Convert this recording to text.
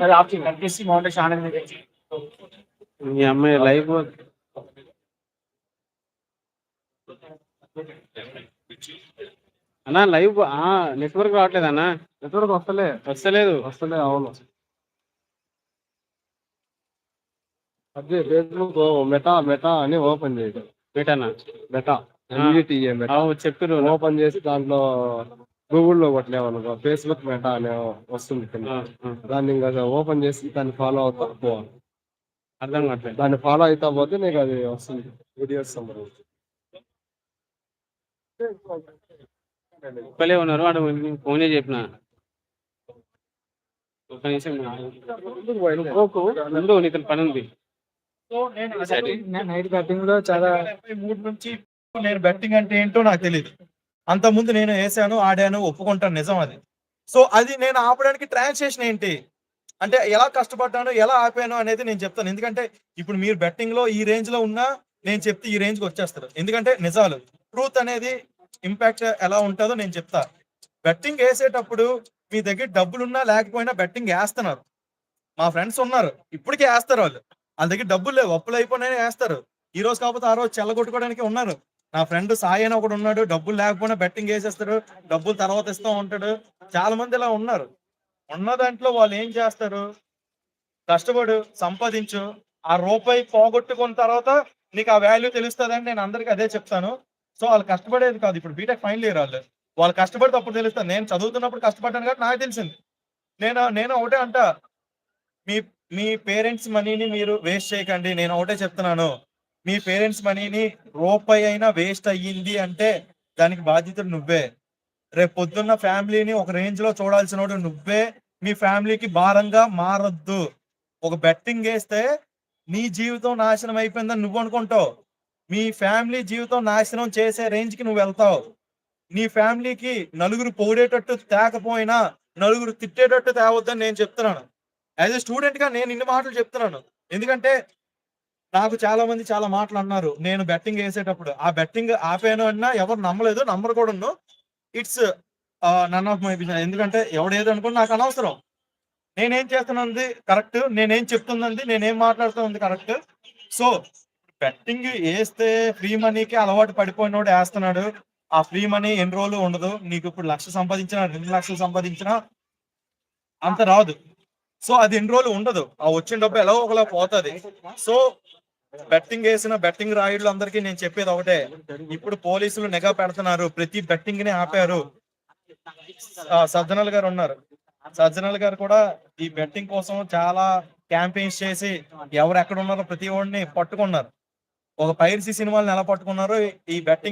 अरे आपकी घर की सी माउंटेन आने में देखी ఈ అమ్మాయి లైవ్ అన్నా లైవ్ నెట్వర్క్ రావట్లేదు అన్నా. నెట్వర్క్ వస్తలేదు. అవును. అదే ఫేస్బుక్ మెటా మెటా అని ఓపెన్ చేయడం. పెట్టానా మెటా MUTA మెటా చెప్పారు. ఓపెన్ చేసి దాంట్లో గూగుల్లో కొట్టలేమనుకో ఫేస్బుక్ మెటా అనే వస్తుంది కింద. దాన్ని ఇంకా ఓపెన్ చేసి దాన్ని ఫాలో అవుతా పోవాలి. అర్థం కావట్లేదు. దాన్ని ఫాలో అవుతా పోతే నీకు అది వస్తుంది వీడియోస్ సంబంధించి. ఒక్కలే ఉన్నారు. వాడు ఫోనే చెప్పిన ఒక్క నిమిషం ముందు నీకు పని ఉంది. సో నేను నైట్ బ్యాటింగ్ లో చాలా 3 నుంచి నేను బెట్టింగ్ అంటే ఏంటో నాకు తెలియదు. అంత ముందు నేను వేసాను, ఆడాను, ఒప్పుకుంటాను, నిజం అది. సో అది నేను ఆపడానికి ట్రాన్సాక్షన్ ఏంటి అంటే ఎలా కష్టపడ్డాను, ఎలా ఆపాను అనేది నేను చెప్తాను. ఎందుకంటే ఇప్పుడు మీరు బెట్టింగ్ లో ఈ రేంజ్ లో ఉన్నా నేను చెప్తే ఈ రేంజ్ కి వచ్చేస్తారు. ఎందుకంటే నిజాలు ట్రూత్ అనేది ఇంపాక్ట్ ఎలా ఉంటుందో నేను చెప్తా. బెట్టింగ్ వేసేటప్పుడు మీ దగ్గర డబ్బులున్నా లేకపోయినా బెట్టింగ్ వేస్తున్నారు. మా ఫ్రెండ్స్ ఉన్నారు, ఇప్పటికే వేస్తారు. వాళ్ళ దగ్గర డబ్బులు లేవు, అప్పులు అయిపోయినా వేస్తారు. ఈ రోజు కాకపోతే ఆ రోజు చెల్లగొట్టుకోవడానికి ఉన్నారు. నా ఫ్రెండ్ సాయి అని ఒకడు ఉన్నాడు, డబ్బులు లేకపోయినా బెట్టింగ్ వేసేస్తాడు, డబ్బులు తర్వాత ఇస్తూ ఉంటాడు. చాలా మంది ఇలా ఉన్నారు. ఉన్న దాంట్లో వాళ్ళు ఏం చేస్తారు, కష్టపడు, సంపాదించు, ఆ రూపాయి పోగొట్టుకున్న తర్వాత నీకు ఆ వాల్యూ తెలుస్తుందని నేను అందరికీ అదే చెప్తాను. సో వాళ్ళు కష్టపడేది కాదు. ఇప్పుడు బీటెక్ ఫైనల్ ఇయర్ వాళ్ళు కష్టపడితే అప్పుడు తెలుస్తుంది. నేను చదువుతున్నప్పుడు కష్టపడ్డాను కాబట్టి నాకు తెలిసింది. నేను ఒకటే అంటా, మీ మీ పేరెంట్స్ మనీని మీరు వేస్ట్ చేయకండి. నేను ఒకటే చెప్తున్నాను, మీ పేరెంట్స్ మనీని రూపాయి అయినా వేస్ట్ అయ్యింది అంటే దానికి బాధ్యతలు నువ్వే. రేపు పొద్దున్న ఫ్యామిలీని ఒక రేంజ్ లో చూడాల్సిన నువ్వే. మీ ఫ్యామిలీకి భారంగా మారద్దు. ఒక బెట్టింగ్ వేస్తే నీ జీవితం నాశనం అయిపోయిందని నువ్వు అనుకుంటావు, మీ ఫ్యామిలీ జీవితం నాశనం చేసే రేంజ్ కి నువ్వు వెళ్తావు. నీ ఫ్యామిలీకి నలుగురు పొగిడేటట్టు తేకపోయినా నలుగురు తిట్టేటట్టు తేవద్దని నేను చెప్తున్నాను. యాజ్ ఎ స్టూడెంట్ గా నేను ఇన్ని మాటలు చెప్తున్నాను. ఎందుకంటే నాకు చాలా మంది చాలా మాటలు అన్నారు నేను బెట్టింగ్ వేసేటప్పుడు. ఆ బెట్టింగ్ ఆపాను అన్నా ఎవరు నమ్మలేదు, నంబర్ కూడా. It's none of my business. ఎందుకంటే ఎవడేదో అనుకుని నాకు అనవసరం. నేనేం చేస్తున్నది కరెక్ట్, నేనేం చెప్తున్నది, నేనేం మాట్లాడుతున్నది కరెక్ట్. సో బెట్టింగ్ వేస్తే ఫ్రీ మనీకి అలవాటు పడిపోయినోడు వేస్తున్నాడు. ఆ ఫ్రీ మనీ ఎన్ని రోజులు ఉండదు. నీకు ఇప్పుడు 1,00,000 సంపాదించినా 2,00,000 సంపాదించినా అంత రాదు. సో అది ఎన్ని రోజులు ఉండదు. ఆ వచ్చిన డబ్బు ఎలా ఒకలా పోతుంది. సో బెట్టింగ్ వేసిన బెట్టింగ్ రాయుడు అందరికీ నేను చెప్పేది ఒకటే, ఇప్పుడు పోలీసులు నిఘా పెడుతున్నారు, ప్రతి బెట్టింగ్ ని ఆపారు. సజ్జనల్ గారు ఉన్నారు, సజ్జనల్ గారు కూడా ఈ బెట్టింగ్ కోసం చాలా క్యాంపెయిన్స్ చేసి ఎవరు ఎక్కడ ఉన్నారో ప్రతి వాడిని పట్టుకున్నారు. ఒక పైరసీ సినిమాలను ఎలా పట్టుకున్నారో ఈ బెట్టింగ్